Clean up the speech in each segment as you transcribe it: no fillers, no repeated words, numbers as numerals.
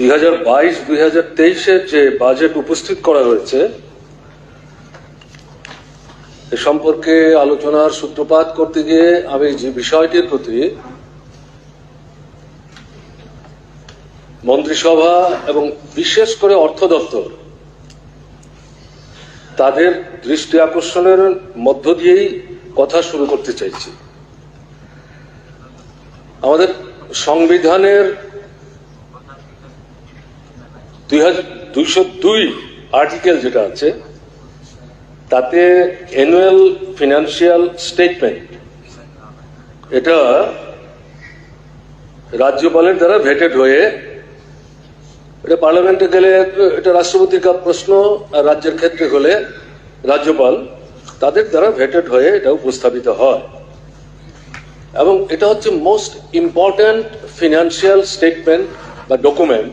2022-2023 যে বাজেট উপস্থিত করা হয়েছে এ সম্পর্কে আলোচনার সূত্রপাত করতে গিয়ে আমি যে বিষয়টির প্রতি মন্ত্রিসভা এবং বিশেষ করে অর্থ দপ্তর তাদের দৃষ্টি আকর্ষণের মধ্য দিয়েই কথা শুরু করতে চাইছি। আমাদের সংবিধানের 202 আর্টিকেল যেটা আছে তাতে অ্যানুয়াল ফিনান্সিয়াল স্টেটমেন্ট এটা রাজ্যপালের দ্বারা ভেটেড হয়ে এটা পার্লামেন্টে গেলে এটা রাষ্ট্রপতির প্রশ্ন, আর রাজ্যের ক্ষেত্রে হলে রাজ্যপাল তাদের দ্বারা ভেটেড হয়ে এটা উপস্থাপিত হয় এবং এটা হচ্ছে মোস্ট ইম্পর্ট্যান্ট ফিনান্সিয়াল স্টেটমেন্ট বা ডকুমেন্ট।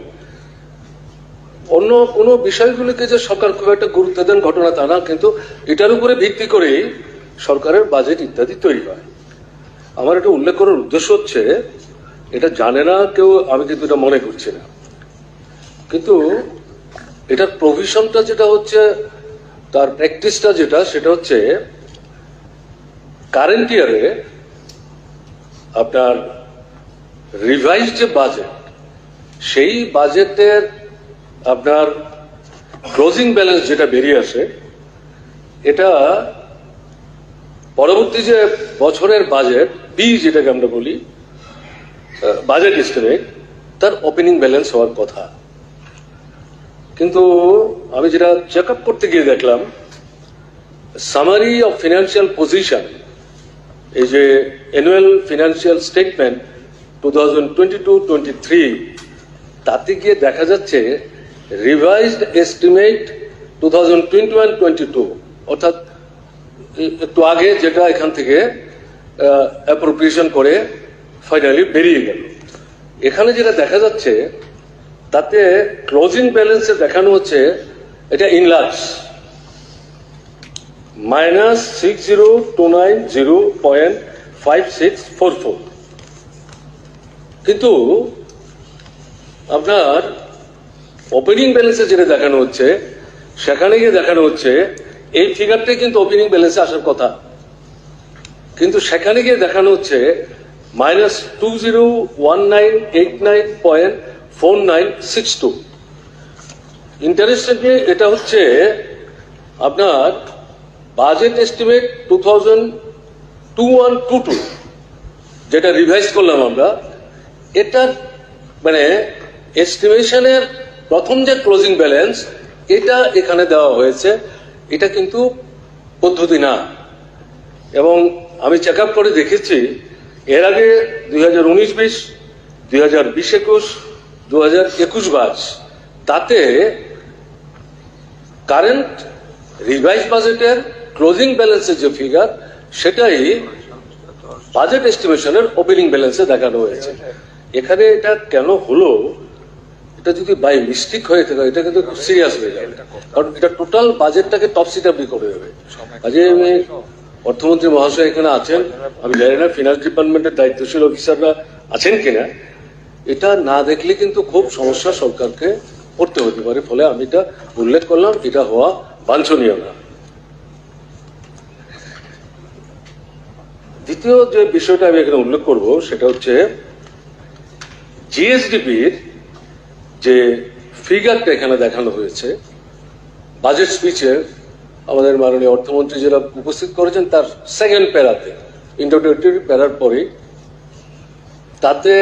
অন্য কোনো বিষয়গুলিকে যে সরকার খুব একটা গুরুত্ব দেন ঘটনা তা না, কিন্তু এটার উপরে ভিত্তি করেই সরকারের বাজেট ইত্যাদি তৈরি হয়। আমার এটা উল্লেখ করার উদ্দেশ্য হচ্ছে এটা জানে না কেউ, আমি কিন্তু এটা মনে করছি না, কিন্তু এটার প্রভিশনটা যেটা হচ্ছে তার প্র্যাকটিসটা যেটা সেটা হচ্ছে কারেন্ট ইয়ারে আপনার রিভাইজড যে বাজেট সেই বাজেটের আপনার ক্লোজিং ব্যালেন্স যেটা বেরিয়ে আসে এটা পরবর্তী যে বছরের বাজেট বি যেটাকে আমরা বলি বাজেট এস্টিমেট তার ওপেনিং ব্যালেন্স হওয়ার কথা। কিন্তু আমি যেটা চেক আপ করতে গিয়ে দেখলাম সামারি অফ ফিনান্সিয়াল পজিশন, এই যে অ্যানুয়াল ফিনান্সিয়াল স্টেটমেন্ট 2022-23 তাতে গিয়ে দেখা যাচ্ছে রিভাইজড এস্টিমেট 2021-22 অর্থাৎ একটু আগে যেটা এখান থেকে অ্যাপ্রোপ্রিয়েশন করে ফাইনালি বেরিয়ে গেল, এখানে যেটা দেখা যাচ্ছে তাতে ক্লোজিং ব্যালেন্সে দেখানো হচ্ছে এটা ইন লাক্স -6029.5644, কিন্তু আপনার ওপেনিং ব্যালেন্সে যেটা দেখানো হচ্ছে সেখানে গিয়ে দেখানো হচ্ছে এই ফিগারটাই কিন্তু ওপেনিং ব্যালেন্সে আসার কথা, কিন্তু সেখানে গিয়ে দেখানো হচ্ছে -201989.4962। ইন্টারেস্টিংলি এটা হচ্ছে আপনার বাজেট এস্টিমেট 2021-22 যেটা রিভাইজ করলাম আমরা, এটা মানে এস্টিমেশনের প্রথম যে ক্লোজিং ব্যালেন্স এটা এখানে দেওয়া হয়েছে, এটা কিন্তু পদ্ধতি না। এবং আমি চেক আপ করে দেখেছি এর আগে 2019-20, 2020-21, 2021-22 তাতে কারেন্ট রিভাইজ বাজেটের ক্লোজিং ব্যালেন্সের যে ফিগার সেটাই বাজেট এস্টিমেশনের ওপেনিং ব্যালেন্সে দেখানো হয়েছে। এখানে এটা কেন হলো, এটা যদি বাই মিস্টেক হয়ে থাকে এটা কিন্তু খুব সিরিয়াস হয়ে যাবে, কারণ এটা টোটাল বাজেটটাকে টপসিটাপি করে দেবে। আজকে আমি অর্থমন্ত্রী মহাশয় এখানে আছেন, আমি জানি না ফিনান্স ডিপার্টমেন্টের দায়িত্বশীল অফিসাররা আছেন কিনা, এটা না দেখলে কিন্তু খুব সমস্যা সরকারকে পড়তে হতে পারে, ফলে আমি এটা উল্লেখ করলাম, এটা হওয়া বাঞ্ছনীয় না। দ্বিতীয় যে বিষয়টা আমি এখানে উল্লেখ করব সেটা হচ্ছে জিএসডিপির যে ফিগারটা এখানে দেখানো হয়েছে বাজেট স্পিচে আমাদের মাননীয় অর্থমন্ত্রী যারা উপস্থিত করেছেন তার সেকেন্ড প্যারাতে, ইন্ট্রোডাক্টরি প্যারার পরে, তাতে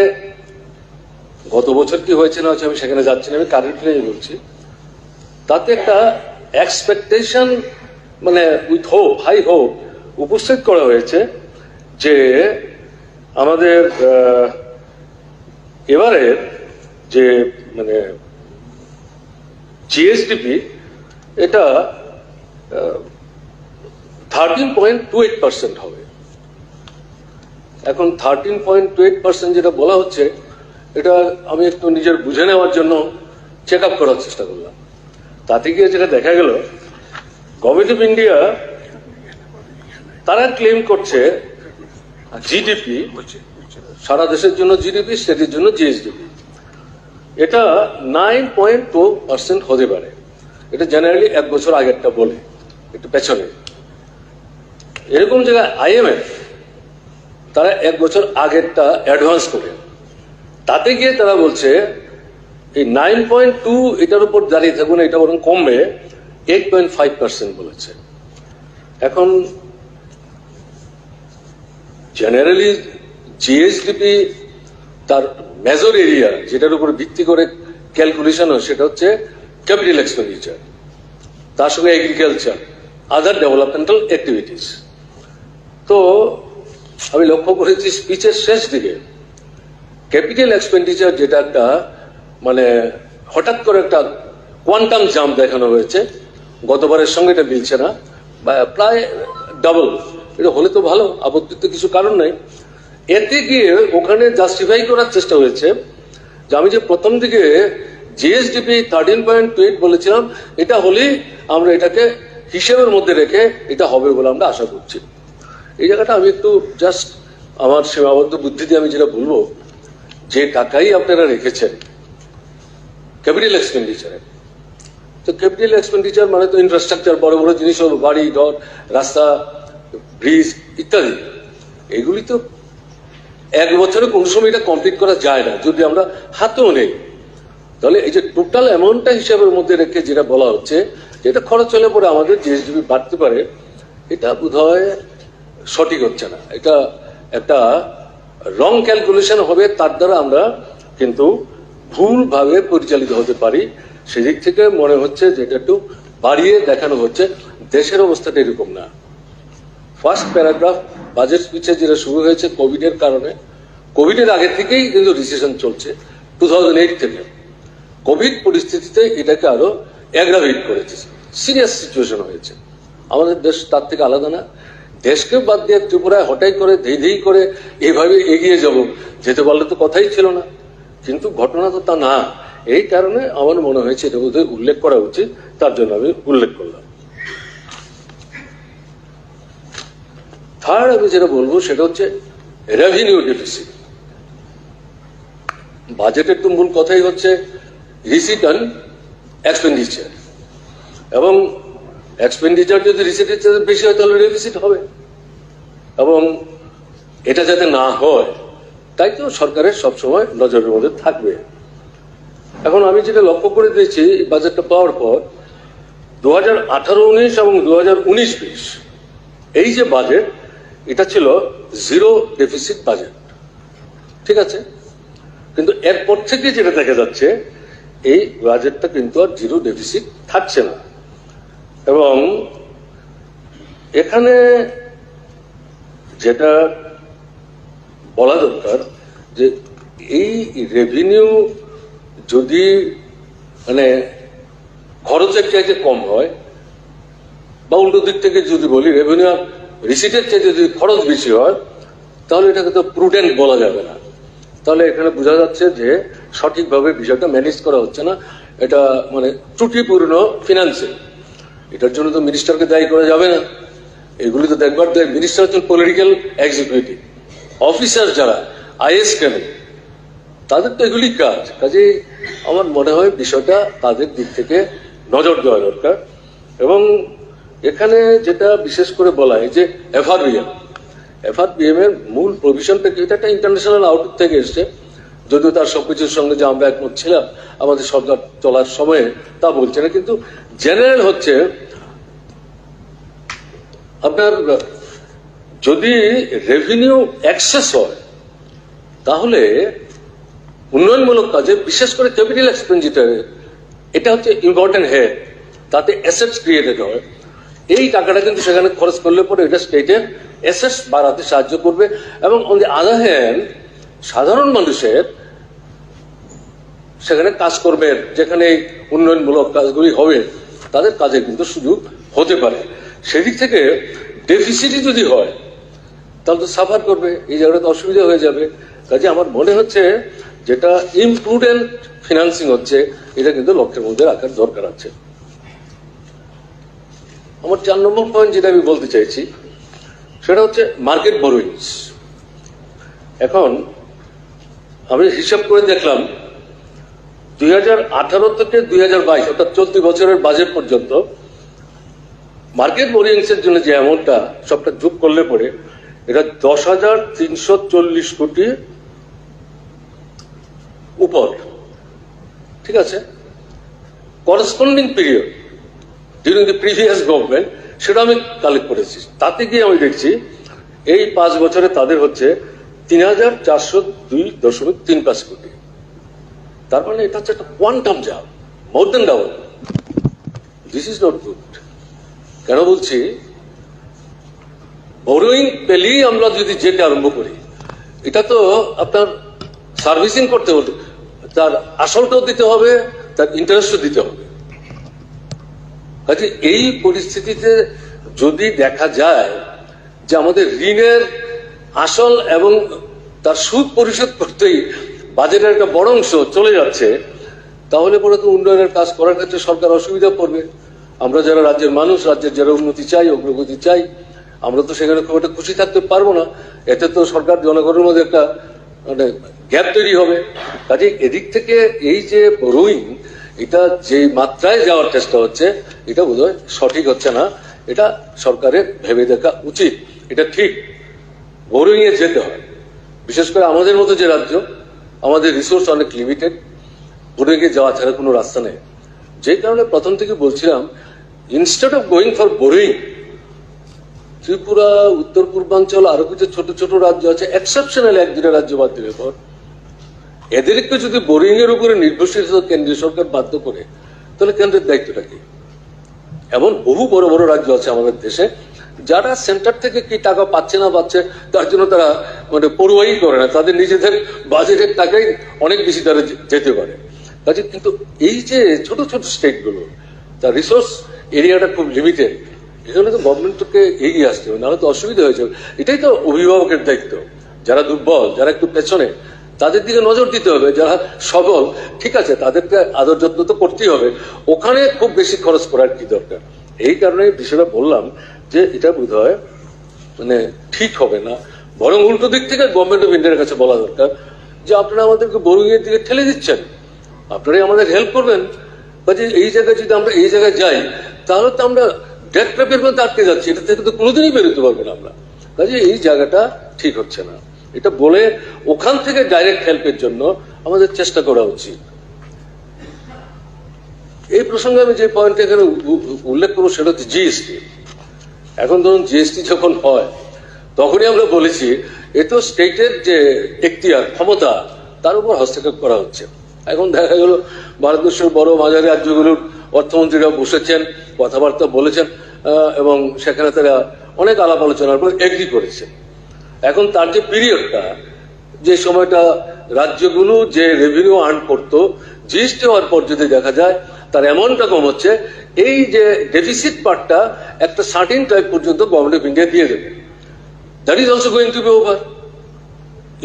গত বছর কি হয়েছে না হয়েছে আমি সেখানে যাচ্ছি না, আমি কারেন্টলি বলছি, তাতে একটা এক্সপেকটেশন মানে উইথ হোপ, হাই হোপ উপস্থিত করা হয়েছে যে আমাদের এবারের যে মানে জিএসডিপি এটা 13.28% হবে। এখন 13.28% যেটা বলা হচ্ছে এটা আমি একটু নিজের বুঝে নেওয়ার জন্য চেক আপ করার চেষ্টা করলাম। তাতে গিয়ে যেটা দেখা গেল গভর্নমেন্ট অফ ইন্ডিয়া তারা ক্লেম করছে জিডিপি সারা দেশের জন্য জিডিপি, স্টেটের জন্য জিএসডিপি, এটা 9.2% হতে পারে। এটা জেনারেলি 1 বছর আগেরটা বলে, একটু পেছনে। এরকম জায়গায় IMF তারা 1 বছর আগেরটা অ্যাডভান্স করে, তাতে গিয়ে তারা বলছে এই 9.2 এটার উপর দাঁড়িয়ে থাকবে না, এটা বরং কমবে, 8.5% বলেছে। এখন জেনারেলি জিএসডিপি তার মেজর এরিয়া যেটার উপর ভিত্তি করে ক্যালকুলেশন হয় সেটা হচ্ছে ক্যাপিটাল এক্সপেন্ডিচার, তার সঙ্গে এগ্রিকালচার, আদার ডেভেলপমেন্টাল অ্যাক্টিভিটিস। তো আমি লক্ষ্য করেছি স্পিচের শেষ দিকে ক্যাপিটাল এক্সপেন্ডিচার যেটা একটা মানে হঠাৎ করে একটা কোয়ান্টাম জাম্প দেখানো হয়েছে, গতবারের সঙ্গে এটা মিলছে না, বা প্রায় ডাবল। এটা হলে তো ভালো, আপত্তির তো কিছু কারণ নাই। এতে গিয়ে ওখানে জাস্টিফাই করার চেষ্টা হয়েছে যে আমি যে প্রথম দিকে জিএসডিপি 13.8 বলেছিলাম, এটা হলেই আমরা এটাকে হিসেবের মধ্যে রেখে এটা হবে বলে আমরা আশা করছি। এই জায়গাটা আমি একটু জাস্ট আমার সীমাবদ্ধ বুদ্ধি দিয়ে আমি যেটা বলবো, যে টাকাই আপনারা রেখেছেন ক্যাপিটাল এক্সপেন্ডিচারে, তো ক্যাপিটাল এক্সপেন্ডিচার মানে তো ইনফ্রাস্ট্রাকচার, বড় বড় জিনিস হলো বাড়ি ঘর, রাস্তা, ব্রিজ ইত্যাদি। এগুলি তো 1 বছরে কোন সময় এটা কমপ্লিট করা যায় না যদি আমরা হাতেও নেই। তাহলে এই যে টোটাল অ্যামাউন্টটা হিসাবের মধ্যে রেখে যেটা বলা হচ্ছে যেটা খরচ হলে পরে আমাদের জিএসডিপি বাড়তে পারে, এটা বোধহয় সঠিক হচ্ছে না। এটা একটা রং ক্যালকুলেশন হবে, তার দ্বারা আমরা কিন্তু ভুলভাবে পরিচালিত হতে পারি। সেদিক থেকে মনে হচ্ছে যে এটা একটু বাড়িয়ে দেখানো হচ্ছে। দেশের অবস্থাটা এরকম না। ফার্স্ট প্যারাগ্রাফ বাজেট স্পিচে যেটা শুরু হয়েছে কোভিডের কারণে, কোভিডের আগে থেকেই কিন্তু রিসেশন চলছে 2008 থেকে। কোভিড পরিস্থিতিতে এটাকে আরো অ্যাগ্রাভেট করেছে, সিরিয়াস সিচুয়েশন হয়েছে। আমাদের দেশ তার থেকে আলাদা না। দেশকে বাদ দিয়ে ত্রিপুরায় হঠাৎ করে ধেই ধেই করে এইভাবে এগিয়ে যাব, যেতে পারলে তো কথাই ছিল না। কিন্তু ঘটনা তো তা না। এই কারণে আমার মনে হয়েছে এটা বোধহয় উল্লেখ করা উচিত, তার জন্য আমি উল্লেখ করলাম। থার্ড আমি যেটা বলবো সেটা হচ্ছে রেভিনিউ ডেফিসিট। বাজেটের তো মূল কথাই হচ্ছে রিসিট অ্যান্ড এক্সপেন্ডিচার, এবং এক্সপেন্ডিচার যদি রিসিটের চেয়ে বেশি হয় তাহলে ডেফিসিট হবে, এবং এটা যাতে না হয় তাই তো সরকারের সবসময় নজরের মধ্যে থাকবে। এখন আমি যেটা লক্ষ্য করে দিয়েছি বাজেটটা পাওয়ার পর, 2018-19 এবং 2019-20 এই যে বাজেট, এটা ছিল জিরো ডেফিসিট বাজেট, ঠিক আছে। কিন্তু এরপর থেকে যেটা দেখা যাচ্ছে এই বাজেটটা কিন্তু আর জিরো ডেফিসিট থাকছে না। এবং এখানে যেটা বলা দরকার যে এই রেভিনিউ যদি মানে খরচের চাইতে কম হয়, বা উল্টো দিক থেকে যদি বলি রেভিনিউ রিসিটের চাইতে যদি খরচ বেশি হয়, তাহলে এটাকে তো প্রুডেন্ট বলা যাবে না। তাহলে এখানে বোঝা যাচ্ছে যে সঠিকভাবে বিষয়টা ম্যানেজ করা হচ্ছে না, এটা মানে ত্রুটিপূর্ণ ফিনান্সিং। এটার জন্য তো মিনিস্টারকে দায়ী করা যাবে না। এগুলি তো দেখবার দেয় মিনিস্টার হচ্ছেন পলিটিক্যাল এক্সিকিউটিভ অফিসার, যারা আইএস কেন, তাদের তো এগুলি কাজে আমার মনে হয় বিষয়টা তাদের দিক থেকে নজর দেওয়া দরকার। এবং এখানে যেটা বিশেষ করে বলা হয় যে এফআরবিএম এর মূল প্রভিশনটা কি, এটা একটা ইন্টারন্যাশনাল আউটলুক থেকে এসছে, যদিও তার সবকিছুর সঙ্গে যে আমরা একমত ছিলাম আমাদের সরকার চলার সময়ে তা বলছে না, কিন্তু জেনারেল হচ্ছে আপনার যদি রেভিনিউ এক্সেস হয় তাহলে উন্নয়নমূলক কাজে, বিশেষ করে ক্যাপিটাল এক্সপেন্ডিচারে, এটা হচ্ছে ইম্পর্টেন্ট হেড, তাতে অ্যাসেটস ক্রিয়েটেড হয়। এই টাকাটা কিন্তু সেখানে খরচ করলে পরে এটা স্টেটের অ্যাসেটস বাড়াতে সাহায্য করবে। এবং অন দি আদার হ্যান্ড সাধারণ মানুষের সেখানে কাজকর্মের, যেখানে উন্নয়নমূলক কাজগুলি হবে তাদের কাজে কিন্তু সুযোগ হতে পারে। সেদিক থেকে ডেফিসিটই যদি হয় তাহলে তো সাফার করবে, এই জায়গাটা অসুবিধা হয়ে যাবে। কাজে আমার মনে হচ্ছে যেটা ইমপ্রুডেন্ট ফিনান্সিং হচ্ছে, এটা কিন্তু লক্ষ্যের মধ্যে রাখার দরকার আছে। আমার 4 নম্বর পয়েন্ট যেটা আমি বলতে চাইছি সেটা হচ্ছে মার্কেট বরোয়িংস। এখন আমি হিসাব করে দেখলাম 2018 থেকে 2022 অর্থাৎ চলতি বছরের বাজেট পর্যন্ত মার্কেট বোরিংস এর জন্য যে অ্যামাউন্টটা সবটা যোগ করলে পরে এটা 10,340 কোটি উপর, ঠিক আছে। Corresponding period during the previous government সেটা আমি কালেক্ট করেছি, তাতে গিয়ে আমি দেখছি এই 5 বছরে তাদের হচ্ছে 3,402.35 কোটি। তার মানে এটা হচ্ছে একটা quantum jump, more than double. This is not good. কেন বলছি, বোরোয়িং পেলেই আমরা যদি যেতে আরম্ভ করি, এটা তো আপনার সার্ভিসিং করতে হলে তার আসলটাও দিতে হবে, তার ইন্টারেস্টও দিতে হবে। কাজে এই পরিস্থিতিতে যদি দেখা যায় যে আমাদের ঋণের আসল এবং তার সুদ পরিশোধ করতেই বাজেটের একটা বড় অংশ চলে যাচ্ছে, তাহলে পরে তো উন্নয়নের কাজ করার ক্ষেত্রে সরকার অসুবিধা পড়বে। আমরা যারা রাজ্যের মানুষ, রাজ্যের যারা উন্নতি চাই, অগ্রগতি চাই, আমরা তো সেখানে খুব একটা খুশি থাকতে পারবো না। এতে তো সরকার জনগণের মধ্যে একটা মানে গ্যাপ তৈরি হবে। কাজে এদিক থেকে এই যে বোরোয়িং, এটা যে মাত্রায় যাওয়ার চেষ্টা হচ্ছে, এটা বোধহয় সঠিক হচ্ছে না। এটা সরকারের ভেবে দেখা উচিত। এটা ঠিক, বোরোয়িং এ যেতে হয়। বিশেষ করে আমাদের মতো যে রাজ্য, আমাদের রিসোর্স অনেক লিমিটেড, বোরোয়িং এ যাওয়া ছাড়া কোনো রাস্তা নেই। যে কারণে প্রথম থেকে বলছিলাম, instead of going for borrowing, Tripura, উত্তর পূর্বাঞ্চল, আরো কিছু ছোট ছোট রাজ্য আছে, এক্সেপশনাল একদিনের রাজ্য বাদ দিলে পর, এদেরকে যদি বোরিং এর উপরে নির্ভরশীল কেন্দ্রীয় সরকার বাধ্য করে, তাহলে কেন্দ্রের দায়িত্বটা কি? এমন বহু বড় বড় রাজ্য আছে আমাদের দেশে, যারা সেন্টার থেকে কি টাকা পাচ্ছে না পাচ্ছে তার জন্য তারা মানে পড়ুয়াই করে না, তাদের নিজেদের বাজেটের টাকাই অনেক বেশি তারা যেতে পারে। কাজে কিন্তু এই যে ছোট ছোট স্টেট গুলো, তার রিসোর্স এরিয়াটা খুব লিমিটেড, এখানে তো গভর্নমেন্টকে এগিয়ে আসতে হবে, নাহলে তো অসুবিধা হয়েছে। এটাই তো অভিভাবকের দায়িত্ব। যারা দুর্বল, যারা একটু পেছনে, তাদের দিকে নজর দিতে হবে। যারা সবল, ঠিক আছে, তাদেরকে আদর যত্ন তো করতেই হবে, ওখানে খুব বেশি খরচ করার কি দরকার। এই কারণে বিষয়টা বললাম যে এটা বোধ হয় মানে ঠিক হবে না। বরং উল্টো দিক থেকে গভর্নমেন্ট অফ ইন্ডিয়ার কাছে বলা দরকার যে আপনারা আমাদেরকে বোরিং এর দিকে ঠেলে দিচ্ছেন, আপনারাই আমাদের হেল্প করবেন। কাজে এই জায়গায় যদি আমরা এই জায়গায় যাই, তাহলে তো আমরা ডেট ট্র্যাপের মধ্যে আটকে যাচ্ছি, এটা থেকে তো কোনোদিনই বেরোতে পারবো না আমরা। কাজে এই জায়গাটা ঠিক হচ্ছে না। এটা বলে ওখান থেকে ডাইরেক্ট হেল্পের জন্য আমাদের চেষ্টা করা উচিত। এই প্রসঙ্গে আমি যে পয়েন্ট এখানে উল্লেখ করবো সেটা হচ্ছে জিএসটি। এখন ধরুন জিএসটি যখন হয়, তখনই আমরা বলেছি এ তো স্টেটের যে এখতিয়ার, ক্ষমতা, তার উপর হস্তক্ষেপ করা হচ্ছে। এখন দেখা গেল ভারতবর্ষের বড় মাঝারি রাজ্যগুলোর অর্থমন্ত্রীরা বসেছেন, কথাবার্তা বলেছেন, এবং সেখানে তারা অনেক আলাপ আলোচনার পর এগ্রি করেছেন। এখন তার যে পিরিয়ডটা, যে সময়টা রাজ্যগুলো যে রেভিনিউ আর্ন করতো, জিএসটি হওয়ার পর যদি দেখা যায় তার অ্যামাউন্টটা কম হচ্ছে, এই যে ডেফিসিট পার্টটা একটা সার্টেন টাইম পর্যন্ত গভর্নমেন্ট অফ ইন্ডিয়া দিয়ে দেবে। That is also going to be over,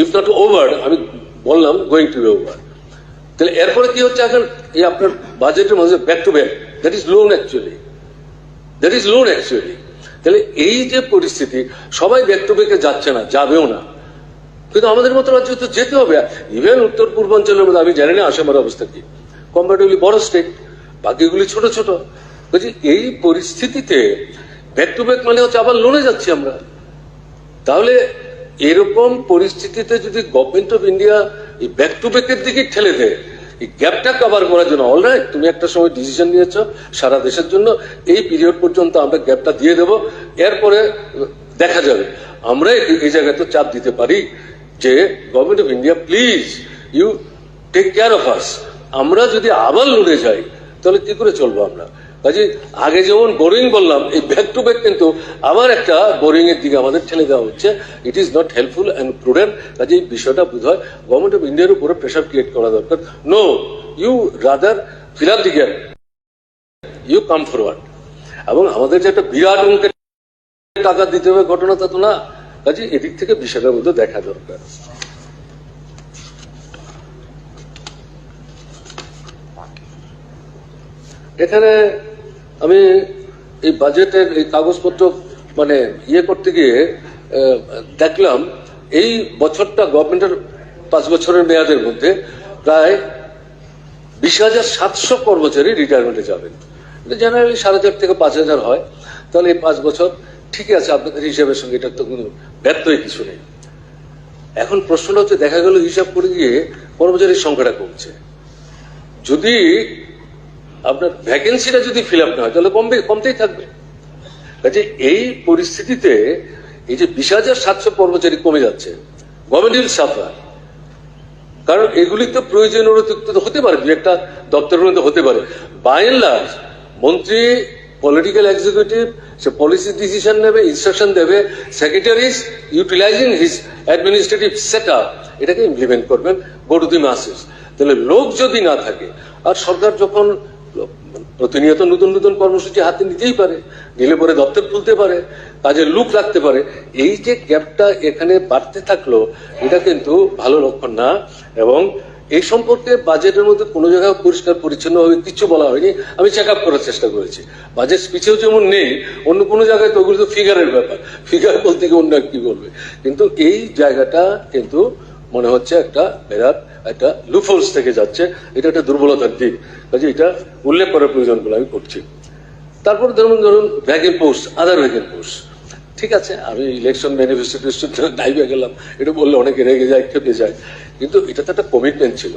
if not over, আমি বললাম গোয়িং টু বি ওভার। তাহলে এরপরে কি হচ্ছে, এখন এই আপনার বাজেটের মধ্যে back to back, that is loan actually, that is loan actually. তাহলে এই যে পরিস্থিতি, সবাই ব্যাক টু ব্যাকে যাচ্ছে না, যাবেও না, কিন্তু আমাদের মতো রাজ্য তো যেতে হবে। ইভেন উত্তর পূর্বাঞ্চলের মধ্যে আমি জানি না আসামের অবস্থা কি, কম্পারেটিভলি বড় স্টেট, বাকিগুলি ছোট ছোট। বলছি এই পরিস্থিতিতে ব্যাক টু ব্যাক মানে হচ্ছে আবার লোনে যাচ্ছি আমরা। তাহলে এরকম পরিস্থিতিতে যদি গভর্নমেন্ট অফ ইন্ডিয়া এই ব্যাক টু ব্যাকের দিকে ঠেলে দেয়, এই গ্যাপটা কভার করার জন্য, অলরাইট তুমি একটা সময় ডিসিশন নিয়েছ সারা দেশের জন্য, এই পিরিয়ড পর্যন্ত আমরা গ্যাপটা দিয়ে দেব, এরপরে দেখা যাবে। আমরা এই জায়গায় তো চাপ দিতে পারি যে government of India please you take care of us. আমরা যদি আবার লড়ে যাই তাহলে কি করে চলবো আমরা? কাজে আগে যেমন বোরিং বললাম, এই ব্যাক টু ব্যাক কিন্তু আবার একটা বোরিং এর দিকে আমাদের ঠেলে দেওয়া হচ্ছে। It is not helpful and prudent. কাজে এই বিষয়টা বোধ হয় গভর্নমেন্ট অফ ইন্ডিয়ার উপরে প্রেশার ক্রিয়েট করা দরকার। No, you rather fill up the gap, you come forward. এবং আমাদের যে একটা বিরাট অঙ্কের টাকা দিতে হবে ঘটনা তা তো না। কাজে এদিক থেকে বিষয়টার মধ্যে দেখা দরকার। এখানে আমি এই বাজেটের এই কাগজপত্র মানে ইয়ে করতে গিয়ে দেখলাম এই বছরটা গভর্নমেন্টের 5 বছরের মেয়াদের মধ্যে প্রায় 20,700 কর্মচারী রিটায়ারমেন্টে যাবেন। জেনারেলি 4,500 থেকে 5,000 হয়, তাহলে এই 5 বছর ঠিকই আছে আপনাদের হিসাবের সঙ্গে, এটা তো কোনো ব্যত্যয় কিছু নেই। এখন প্রশ্নটা হচ্ছে, দেখা গেল হিসাব করে গিয়ে কর্মচারীর সংখ্যাটা কমছে। যদি আপনার ভ্যাকেন্সিটা যদি ফিল আপ না হয় তাহলে কমতেই থাকবে। কাজে এই পরিস্থিতিতে এই যে 20,700 কর্মচারী কমে যাচ্ছে, গভর্নমেন্ট উইল সাফার। কারণ এগুলি তো প্রয়োজনীয় অতিরিক্ত হতে পারে, দু একটা দপ্তরের মধ্যে হতে পারে। বাই এন্ড লার্জ মন্ত্রী, পলিটিক্যাল এক্সিকিউটিভ, সে পলিসি ডিসিশন নেবে, ইনস্ট্রাকশন দেবে, secretaries utilising his administrative set up এটাকে ইমপ্লিমেন্ট করবেন, গো টু দি মাসেস। তাহলে লোক যদি না থাকে, আর সরকার যখন প্রতিনিয়ত নতুন নতুন কর্মসূচি হাতে নিতেই পারে, নিলে পরে দপ্তর খুলতে পারে, কাজের লোক রাখতে পারে, এই যে গ্যাপটা এখানে বাড়তে থাকলো, এটা কিন্তু ভালো লক্ষণ না। এবং এই সম্পর্কে বাজেটের মধ্যে কোনো জায়গায় পরিষ্কার পরিচ্ছন্ন ভাবে কিছু বলা হয়নি। আমি চেক আপ করার চেষ্টা করেছি, বাজেট স্পিচেও যেমন নেই, অন্য কোনো জায়গায় তো ওগুলো তো ফিগারের ব্যাপার, ফিগার বলতে গিয়ে অন্য কি বলবে। কিন্তু এই জায়গাটা কিন্তু মনে হচ্ছে একটা বিরাট একটা লুফোলস থেকে যাচ্ছে, এটা একটা দুর্বলতার দিক, কাজে এটা উল্লেখ করার প্রয়োজন বলে আমি করছি। তারপর ধরুন ভ্যাকেন্ট পোস্ট, আদার ভ্যাকেন্ট পোস্ট, ঠিক আছে, আমি ইলেকশন ম্যানিফেস্টো দায়ী গেলাম, এটা বললে অনেকে রেগে যায়, খেপে যায়, কিন্তু এটা তো একটা কমিটমেন্ট ছিল,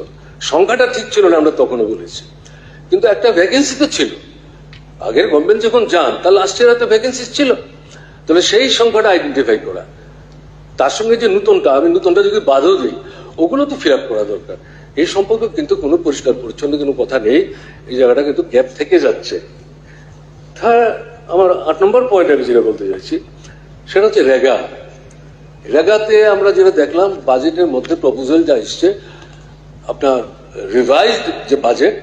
সংখ্যাটা ঠিক ছিল না, আমরা তখনও বলেছি, কিন্তু একটা ভ্যাকেন্সি তো ছিল। আগের গভর্নমেন্ট যখন যান, তার লাস্ট ইয়ার একটা ভ্যাকেন্সি ছিল, তাহলে সেই সংখ্যাটা আইডেন্টিফাই করা, তার সঙ্গে যে নতুনটা, আমি নতুনটা যদি বাদও দিই, ওগুলো তো ফিল আপ করা দরকার। এই সম্পর্কে কিন্তু কোনো পরিষ্কার পরিচ্ছন্ন কোনো কথা নেই, এই জায়গাটা কিন্তু গ্যাপ থেকে যাচ্ছে। আমার 8 নম্বর পয়েন্ট আমি যেটা বলতে চাইছি সেটা হচ্ছে রেগা। রেগাতে আমরা যেটা দেখলাম, বাজেটের মধ্যে প্রপোজাল যা এসছে, আপনার রিভাইজড যে বাজেট,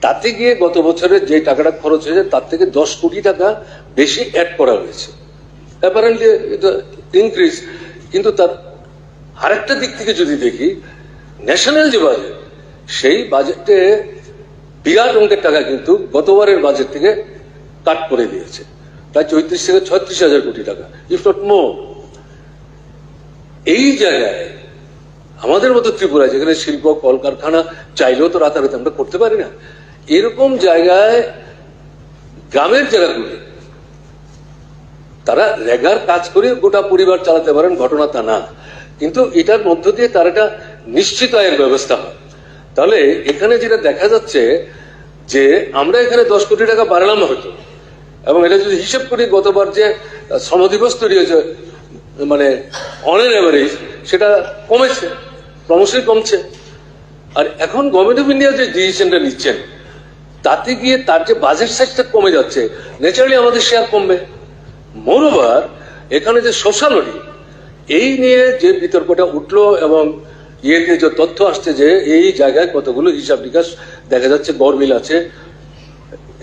তাতে গিয়ে গত বছরের যে টাকাটা খরচ হয়েছে তার থেকে 10 কোটি টাকা বেশি অ্যাড করা হয়েছে। অ্যাপারেন্টলি এটা ইনক্রিজ, কিন্তু তার আরেকটা দিক থেকে যদি দেখি, ন্যাশনাল যে বাজেট, সেই বাজেটে বিরাট অঙ্কের টাকা কিন্তু গতবারের বাজেট থেকে কাট করে দিয়েছে, প্রায় 34 থেকে 36 হাজার কোটি টাকা, ইফ নট মোর। এই জায়গায় আমাদের মতো ত্রিপুরা, যেখানে শিল্প কলকারখানা চাইলেও তো রাতারাতি আমরা করতে পারি না, এরকম জায়গায় গ্রামের জায়গাগুলি তারা রেগার কাজ করে গোটা পরিবার চালাতে পারেন, ঘটনা তা না, কিন্তু এটার মধ্য দিয়ে তার একটা নিশ্চিত আয়ের ব্যবস্থা হয়। তাহলে এখানে যেটা দেখা যাচ্ছে যে আমরা এখানে 10 কোটি টাকা বাড়ালাম হয়তো, এবং এটা যদি হিসেব করি গতবার যে শ্রম দিবস তৈরি হয়েছে, মানে অন এন এভারেজ সেটা কমেছে, ক্রমশই কমছে। আর এখন গভর্নমেন্ট অফ ইন্ডিয়া যে ডিসিশনটা নিচ্ছেন, তাতে গিয়ে তার যে বাজেট সাইজটা কমে যাচ্ছে, ন্যাচারালি আমাদের শেয়ার কমবে। মোরওভার এখানে যে সোশ্যাল অডিট, এই নিয়ে যে বিতর্কটা উঠলো, এবং ইয়েতে যে তথ্য আসছে যে এই জায়গায় কতগুলো হিসাব নিকাশ দেখা যাচ্ছে গরমিল আছে,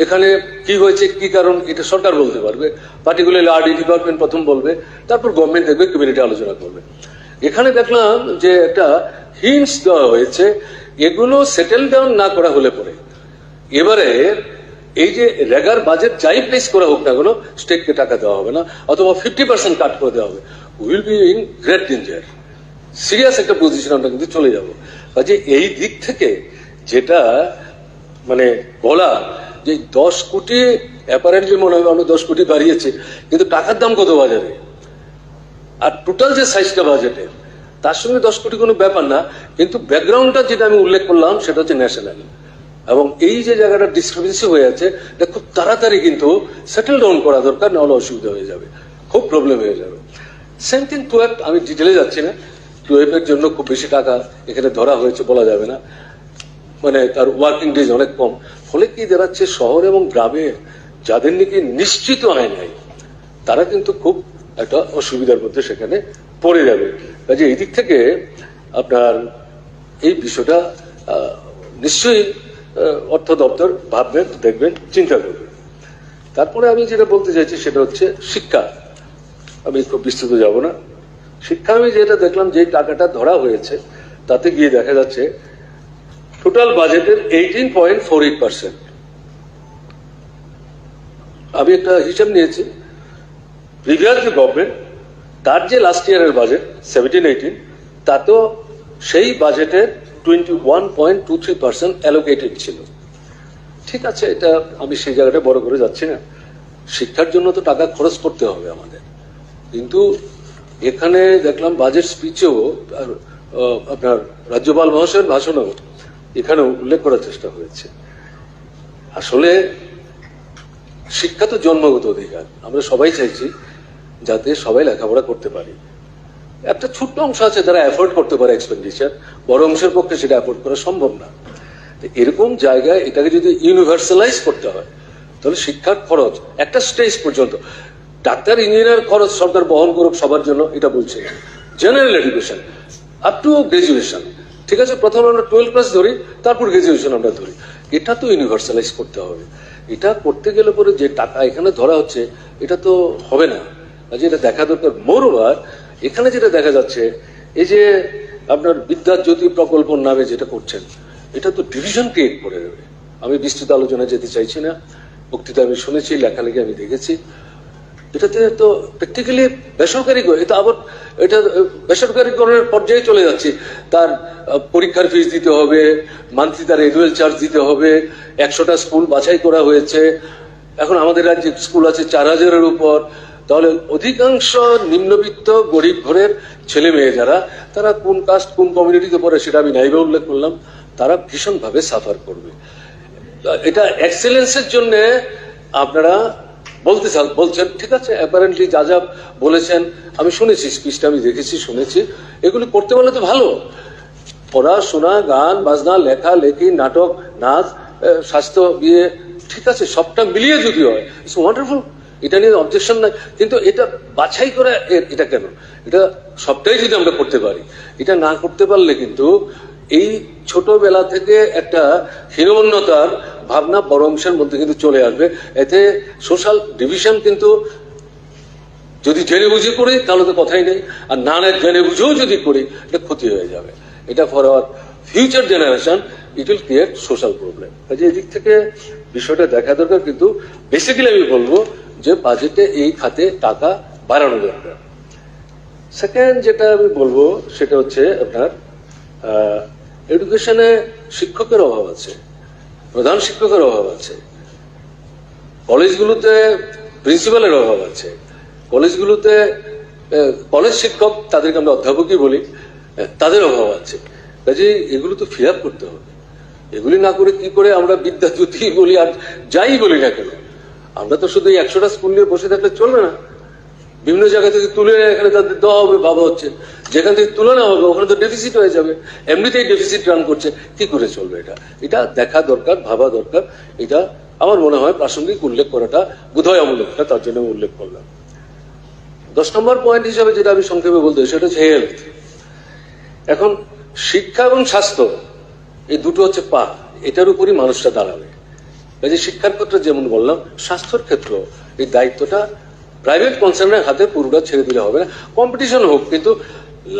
এখানে কি হয়েছে কি কারণ এটা সরকার বলতে পারবে, পার্টিকুলারলি আরডি ডিপার্টমেন্ট প্রথম বলবে, তারপর গভর্নমেন্ট দেখবে, কমিউনিটি আলোচনা করবে। এখানে দেখলাম যে একটা হিন্টস দেওয়া হয়েছে, এগুলো সেটেল ডাউন না করা হলে পরে এবারে এই যে রেগার বাজেট যাই প্লেস করা হোক না কেন, স্টেটকে টাকা দেওয়া হবে না, অথবা 50% কাট করে দেওয়া হবে। Will be in great danger, serious একটা পজিশন আমরা কিন্তু চলে যাব। কাজে এই দিক থেকে যেটা মানে বলা যে 10 কোটি অ্যাপারেন্টলি মনে হয় আমরা 10 কোটি বাড়িয়েছি, কিন্তু টাকার দাম কত বাজারে, আর টোটাল যে সাইজটা বাজেটে, তার সঙ্গে 10 কোটি কোনো ব্যাপার না, কিন্তু ব্যাকগ্রাউন্ডটা যেটা আমি উল্লেখ করলাম সেটা হচ্ছে ন্যাশনাল, এবং এই যে জায়গাটা ডিসক্রিপেন্সি হয়ে আছে, এটা খুব তাড়াতাড়ি কিন্তু সেটেল ডাউন করা দরকার, নাহলে অসুবিধা হয়ে যাবে, খুব প্রবলেম হয়ে যাবে। সেম থিং টুয়েপ, আমি ডিটেলে যাচ্ছি না, টুয়েপের জন্য খুব বেশি টাকা এখানে ধরা হয়েছে বলা যাবে না, মানে তার ওয়ার্কিং ডেজ অনেক কম, ফলে কি দাঁড়াচ্ছে, শহর এবং গ্রামে যাদের নাকি নিশ্চিত আয় নাই, তারা কিন্তু খুব একটা অসুবিধার মধ্যে সেখানে পড়ে যাবে। কাজে এই দিক থেকে আপনার এই বিষয়টা নিশ্চয়ই অর্থ দপ্তর ভাববেন, দেখবেন, চিন্তা করবেন। তারপরে আমি যেটা বলতে চাইছি সেটা হচ্ছে শিক্ষা। আমি খুব বিস্তৃত যাব না। শিক্ষা আমি যেটা দেখলাম, যে টাকাটা ধরা হয়েছে তাতে গিয়ে দেখা যাচ্ছে টোটাল বাজেটের 18.48%। আমি একটা হিসাব নিয়েছি, প্রিভিয়াস যে গভর্নমেন্ট, তার যে লাস্ট ইয়ারের বাজেট 17-18, তাতেও সেই বাজেটের 21.23% অ্যালোকেটেড ছিল। ঠিক আছে, এটা আমি সেই জায়গাটা বড় করে যাচ্ছি না, শিক্ষার জন্য তো টাকা খরচ করতে হবে আমাদের, কিন্তু এখানে দেখলাম বাজেট স্পিচেও আপনার রাজ্যপাল মহাশয়ের ভাষণেও এখানে উল্লেখ করার চেষ্টা হয়েছে। আসলে শিক্ষা তো জন্মগত অধিকার, আমরা সবাই চাইছি যাতে সবাই লেখাপড়া করতে পারি। একটা ছোট্ট অংশ আছে যারা অ্যাফোর্ড করতে পারে এক্সপেন্ডিচার, বড় অংশের পক্ষে সেটা অ্যাফোর্ড করা সম্ভব না। এরকম জায়গায় এটাকে যদি ইউনিভার্সালাইজ করতে হয় তাহলে শিক্ষার খরচ একটা স্টেজ পর্যন্ত, ডাক্তার ইঞ্জিনিয়ার খরচ সরকার বহন করুক সবার জন্য এটা বলছে না, general education up to graduation, ঠিক আছে, প্রথমে আমরা 12 ক্লাস ধরি, তারপর গ্রাজুয়েশন আমরা ধরি, এটা তো ইউনিভার্সালাইজ করতে হবে। এটা করতে গেলে পরে যে টাকা এখানে ধরা হচ্ছে এটা তো হবে না, এটা দেখা দরকার। মোরওভার এখানে যেটা দেখা যাচ্ছে এই যে আপনার বিদ্যাজ্যোতি প্রকল্প নামে যেটা করছেন, এটা তো ডিভিশন ক্রিয়েট করে দেবে। আমি বিস্তৃত আলোচনায় যেতে চাইছি না, বক্তৃতা আমি শুনেছি, লেখালেখি আমি দেখেছি, এটাতে তো প্র্যাকটিক্যালি বেসরকারি, এটা আবার এটা বেসরকারিকরণের পর্যায়ে চলে যাচ্ছে। তার পরীক্ষার ফিস দিতে হবে, মান্থলি তার অ্যানুয়াল চার্জ দিতে হবে, 100টা স্কুল বাছাই করা হয়েছে, এখন আমাদের রাজ্যে স্কুল আছে 4000-এর উপর। তাহলে অধিকাংশ নিম্নবিত্ত গরিব ঘরের ছেলে মেয়ে যারা, তারা কোন কাস্ট কোন কমিউনিটিতে পড়ে সেটা আমি নাইবে উল্লেখ করলাম, তারা ভীষণভাবে সাফার করবে। এটা এক্সেলেন্সের জন্য আপনারা বলছেন, ঠিক আছে, অ্যাপারেন্টলি যা যা বলেছেন আমি শুনেছি, স্পিচটা আমি দেখেছি শুনেছি, এগুলি করতে পারলে তো ভালো। পড়াশোনা, গান বাজনা, লেখা লেখি, নাটক, নাচ, স্বাস্থ্য, বিয়ে, ঠিক আছে, সবটা মিলিয়ে যদি হয় ইটস ওয়ান্ডারফুল, এটা নিয়ে অবজেকশন নাই। কিন্তু এটা বাছাই করে এটা কেন, এটা সবটাই যদি আমরা করতে পারি, এটা না করতে পারলে কিন্তু এই ছোটবেলা থেকে একটা হীনমন্যতার ভাবনা বড় অংশের মধ্যে কিন্তু চলে আসবে। এতে সোশ্যাল ডিভিশন কিন্তু যদি জেনে বুঝে করি তাহলে তো কথাই নেই, আর না জেনে বুঝেও যদি করি এটা ক্ষতি হয়ে যাবে। এটা for our future generation it will create social problem. কাজে এদিক থেকে বিষয়টা দেখা দরকার। কিন্তু বেসিক্যালি আমি বলবো যে বাজেটে এই খাতে টাকা বাড়ানো দরকার। সেকেন্ড যেটা আমি বলবো সেটা হচ্ছে আপনার এডুকেশনে শিক্ষকের অভাব আছে, প্রধান শিক্ষকের অভাব আছে, কলেজগুলোতে প্রিন্সিপালের অভাব আছে, কলেজগুলোতে কলেজ শিক্ষক, তাদেরকে আমরা অধ্যাপকই বলি, তাদের অভাব আছে। কাজে এগুলো তো ফিল আপ করতে হবে। এগুলি না করে কি করে আমরা বিদ্যাজ্যোতি বলি আর যাই বলি না কেন, আমরা তো শুধু 100টা স্কুল নিয়ে বসে থাকলে চলবে না। বিভিন্ন জায়গা থেকে তুলে এখানে তাদের দেওয়া হবে, ভাবা হচ্ছে যেখান থেকে তুলে নেওয়া হবে ওখানে তো ডেফিসিট হয়ে যাবে, এমনিতেই ডেফিসিট রান করছে, কি করে চলবে? এটা দেখা দরকার, ভাবা দরকার। এটা আমার মনে হয় প্রাসঙ্গিক উল্লেখ করাটা বোধহয় অমূলক, তার জন্য আমি উল্লেখ করলাম। 10 নম্বর পয়েন্ট হিসাবে যেটা আমি সংক্ষেপে বলতে সেটা হচ্ছে হেলথ। এখন শিক্ষা এবং স্বাস্থ্য এই দুটো হচ্ছে পা, এটার উপরই মানুষটা দাঁড়াবে। কাজে শিক্ষার ক্ষেত্রে যেমন বললাম, স্বাস্থ্যের ক্ষেত্র এই দায়িত্বটা প্রাইভেট কনসার্নের হাতে পুরোটা ছেড়ে দিলে হবে না। কম্পিটিশন হোক, কিন্তু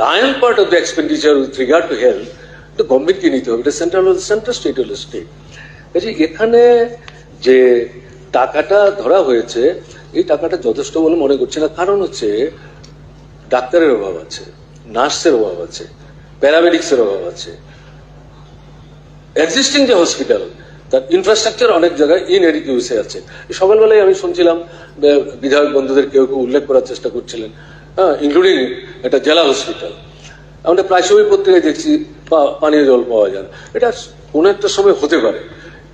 lion part of the expenditure with regard to health এটা গভর্নমেন্টকে নিতে হবে। এটা সেন্ট্রাল হল সেন্ট্রাল, স্টেট হল স্টেট। কাজে এখানে যে টাকাটা ধরা হয়েছে এই টাকাটা যথেষ্ট বলে মনে করছে না। কারণ হচ্ছে ডাক্তারের অভাব আছে, নার্সের অভাব আছে, প্যারামেডিক্সের অভাব আছে। এক্সিস্টিং যে হসপিটাল তার ইনফ্রাস্ট্রাকচার অনেক জায়গায় ইনএডিকুয়েসি আছে। সকালবেলায় আমি শুনছিলাম বিধায়ক বন্ধুদের কেউ কেউ উল্লেখ করার চেষ্টা করছিলেন, ইনক্লুডিং একটা জেলা হসপিটাল। আমরা প্রায় সময় পত্রিকায় দেখছি পানীয় জল পাওয়া যায় না। এটা কোনো একটা সময় হতে পারে,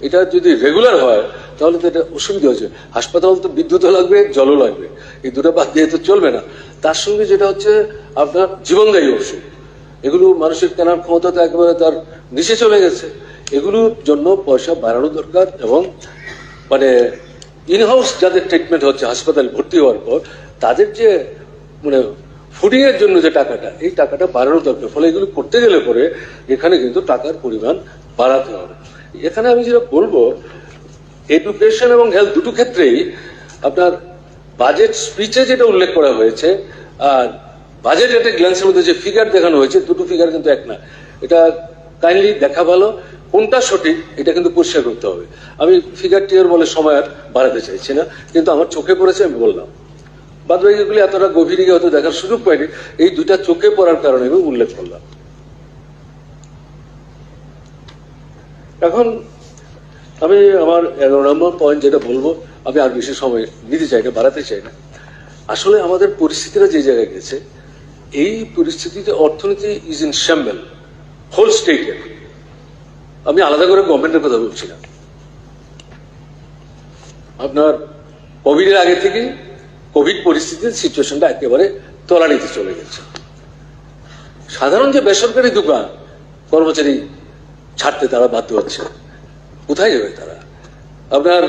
এটা যদি রেগুলার হয় তাহলে তো এটা অসুবিধা হচ্ছে। হাসপাতাল তো বিদ্যুৎও লাগবে, জলও লাগবে, এই দুটো বাদ দিয়ে তো চলবে না। তার সঙ্গে যেটা হচ্ছে আপনার জীবনদায়ী ওষুধ, এগুলো মানুষের কেনার ক্ষমতা তো একেবারে তার নিচে চলে গেছে। এগুলোর জন্য পয়সা বাড়ানো দরকার এবং মানে ইনহাউস যাদের ট্রিটমেন্ট হচ্ছে হাসপাতালে ভর্তি হওয়ার পর তাদের যে মানে ফুডিং এর জন্য যে টাকাটা, এই টাকাটা বাড়ানো দরকার। ফলে এগুলো করতে গেলে পরে এখানে কিন্তু টাকার পরিমাণ বাড়াতে হবে। এখানে আমি যেটা বলবো, এডুকেশন এবং হেলথ দুটো ক্ষেত্রেই আপনার বাজেট স্পিচে যেটা উল্লেখ করা হয়েছে আর বাজেট একটা গ্ল্যান্সের মধ্যে যে ফিগার দেখানো হয়েছে, দুটো ফিগার কিন্তু এক না। এটা কাইন্ডলি দেখা ভালো, কোনটা সঠিক এটা কিন্তু পরিষ্কার করতে হবে। আমি ফিগারটি এর বলে সময় আর বাড়াতে চাইছি না, কিন্তু আমার চোখে পড়েছে আমি বললাম। বাদ বাকিগুলি এতটা গভীরে হয়তো দেখার সুযোগ পাইনি, এই দুইটা চোখে পড়ার কারণে আমি উল্লেখ করলাম। এখন আমি আমার 11 নম্বর পয়েন্ট যেটা বলবো, আমি আর বেশি সময় নিতে চাই না, বাড়াতে চাই না। আসলে আমাদের পরিস্থিতিটা যে জায়গায় গেছে, এই পরিস্থিতিতে অর্থনীতি ইজ ইন শ্যাম্বেল, হোল স্টেটের। আমি আলাদা করে গভর্নমেন্টের কথা বলছি না। আপনার কোভিডের আগে থেকে কোভিড পরিস্থিতির সিচুয়েশনটা একেবারে তলানিতে চলে গেছে। সাধারণ যে বেসরকারি দোকান, কর্মচারী ছাড়তে তারা বাধ্য হচ্ছে। কোথায় যাবে তারা? আপনার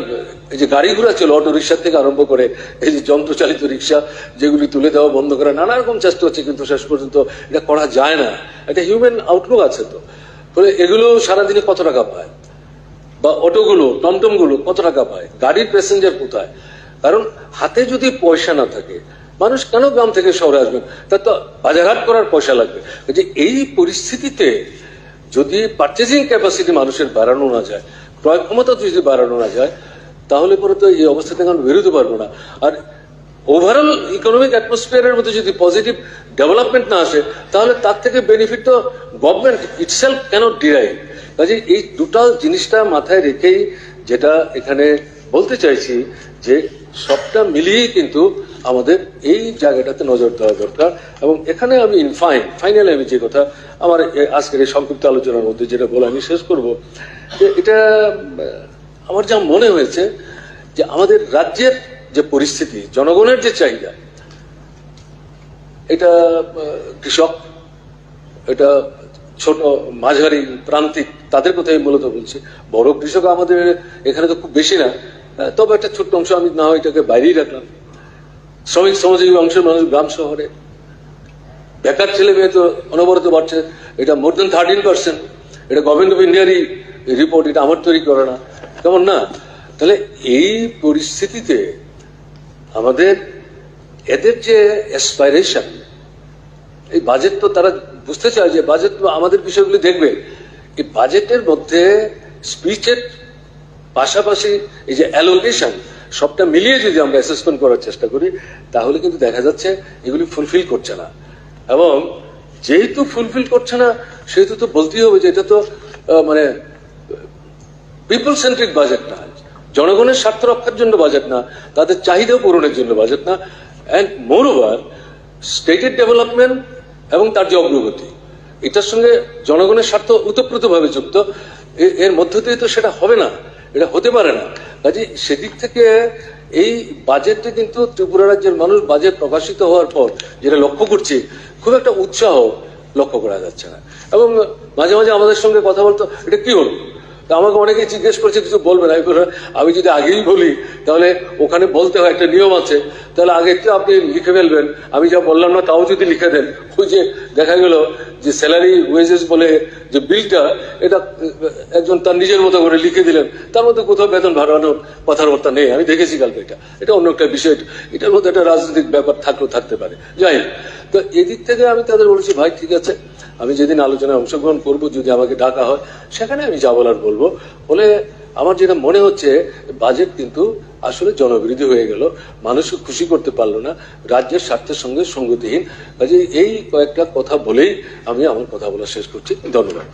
এই যে গাড়ি ঘোড়া ছিল, অটো রিক্সা থেকে আরম্ভ করে এই যে যন্ত্রচালিত রিক্সা, যেগুলি তুলে দেওয়া বন্ধ করা, নানা রকম চেষ্টা হচ্ছে, কিন্তু শেষ পর্যন্ত এটা করা যায় না। একটা হিউম্যান আউটলুক আছে। তো ফলে এগুলো সারাদিনে কত টাকা পায়? বা অটোগুলো, টমটমগুলো কত টাকা পায়? গাড়ির প্যাসেঞ্জার কোথায়? কারণ হাতে যদি পয়সা না থাকে, মানুষ কেন গ্রাম থেকে শহরে আসবেন? তার তো বাজারহাট করার পয়সা লাগবে। যে এই পরিস্থিতিতে যদি পারচেজিং ক্যাপাসিটি মানুষের বাড়ানো না যায়, ক্রয় ক্ষমতা যদি বাড়ানো না যায়, তাহলে পরে তো এই অবস্থা থেকে আমরা বেরোতে পারবো না। আর ওভারঅল ইকোনমিক অ্যাটমসফিয়ারের মধ্যে যদি পজিটিভ ডেভেলপমেন্ট না আসে, তাহলে তার থেকে বেনিফিট তো গভর্নমেন্ট ইটসেলফ ক্যানট ডিরাইভ। কাজে এই দুটো জিনিসটা মাথায় রেখেই যেটা এখানে বলতে চাইছি, যে সবটা মিলিয়েই কিন্তু আমাদের এই জায়গাটাতে নজর দেওয়া দরকার। এবং এখানে আমি ফাইনালি আমি যে কথা আমার আজকের এই সংক্ষিপ্ত আলোচনার মধ্যে যেটা বলে আমি শেষ করব, যে এটা আমার যা মনে হয়েছে যে আমাদের রাজ্যের যে পরিস্থিতি, জনগণের যে চাহিদা, এটা কৃষক, এটা ছোট মাঝারি প্রান্তিক, তাদের কথাই মূলত বলছি। বড় কৃষক আমাদের এখানে তো খুব বেশি না, তবে একটা ছোট্ট অংশ, আমি না হয় এটাকে বাইরেই রাখলাম। শ্রমিক শ্রমজীবী অংশের মানুষ গ্রাম শহরে, বেকার ছেলে মেয়ে তো অনবরত বাড়ছে। এটা মোর দেন 13%। এটা গভর্নমেন্ট অফ ইন্ডিয়ারই রিপোর্ট, এটা আমার তৈরি করে না, কেমন না? তাহলে এই পরিস্থিতিতে আমাদের এদের যে অ্যাসপাইরেশন, এই বাজেট তো তারা বুঝতে চায় যে বাজেট আমাদের বিষয়গুলি দেখবে। এই বাজেটের মধ্যে স্পিচের পাশাপাশি এই যে অ্যালোকেশন, সবটা মিলিয়ে যদি আমরা অ্যাসেসমেন্ট করার চেষ্টা করি, তাহলে কিন্তু দেখা যাচ্ছে এগুলি ফুলফিল করছে না। এবং যেহেতু ফুলফিল করছে না, সেহেতু তো বলতেই হবে যে এটা তো মানে পিপল সেন্ট্রিক বাজেট না, জনগণের স্বার্থ রক্ষার জন্য বাজেট না, তাদের চাহিদা পূরণের জন্য বাজেট না। অ্যান্ড মোর ওভার স্টেটের ডেভেলপমেন্ট এবং তার যে অগ্রগতি, এটার সঙ্গে জনগণের স্বার্থ ওতপ্রোতভাবে যুক্ত। এর মধ্য দিয়ে তো সেটা হবে না, এটা হতে পারে না। কাজে সেদিক থেকে এই বাজেটে কিন্তু ত্রিপুরা রাজ্যের মানুষ বাজেট প্রকাশিত হওয়ার পর যেটা লক্ষ্য করছি, খুব একটা উৎসাহ লক্ষ্য করা যাচ্ছে না। এবং মাঝে মাঝে আমাদের সঙ্গে কথা বলতো, এটা কি হলো? আমাকে অনেকে জিজ্ঞেস করছে কিছু বলবেন। আমি যদি আগেই বলি, তাহলে ওখানে বলতে হয়, একটা নিয়ম আছে, তাহলে আগে একটু আপনি লিখে ফেলবেন। আমি যা বললাম না তাও যদি লিখে দেন, ওই যে দেখা গেল যে স্যালারি ওয়েজেস বলে যে বিলটা, এটা একজন তার নিজের মতো করে লিখে দিলেন, তার মধ্যে কোথাও বেতন বাড়ানোর কথাবার্তা নেই। আমি দেখেছি কালকে। এটা অন্য একটা বিষয়, এটার মধ্যে একটা রাজনৈতিক ব্যাপার থাকতে পারে। যাই হোক, তো এদিক থেকে আমি তাদের বলেছি, ভাই ঠিক আছে, আমি যেদিন আলোচনায় অংশগ্রহণ করব, যদি আমাকে ডাকা হয়, সেখানে আমি যা বলার বলবো। বলে আমার যেটা মনে হচ্ছে, বাজেট কিন্তু আসলে জনবিরোধী হয়ে গেল, মানুষকে খুশি করতে পারলো না, রাজ্যের স্বার্থের সঙ্গে সঙ্গতিহীন। কাজে এই কয়েকটা কথা বলেই আমি আমার কথা বলা শেষ করছি। ধন্যবাদ।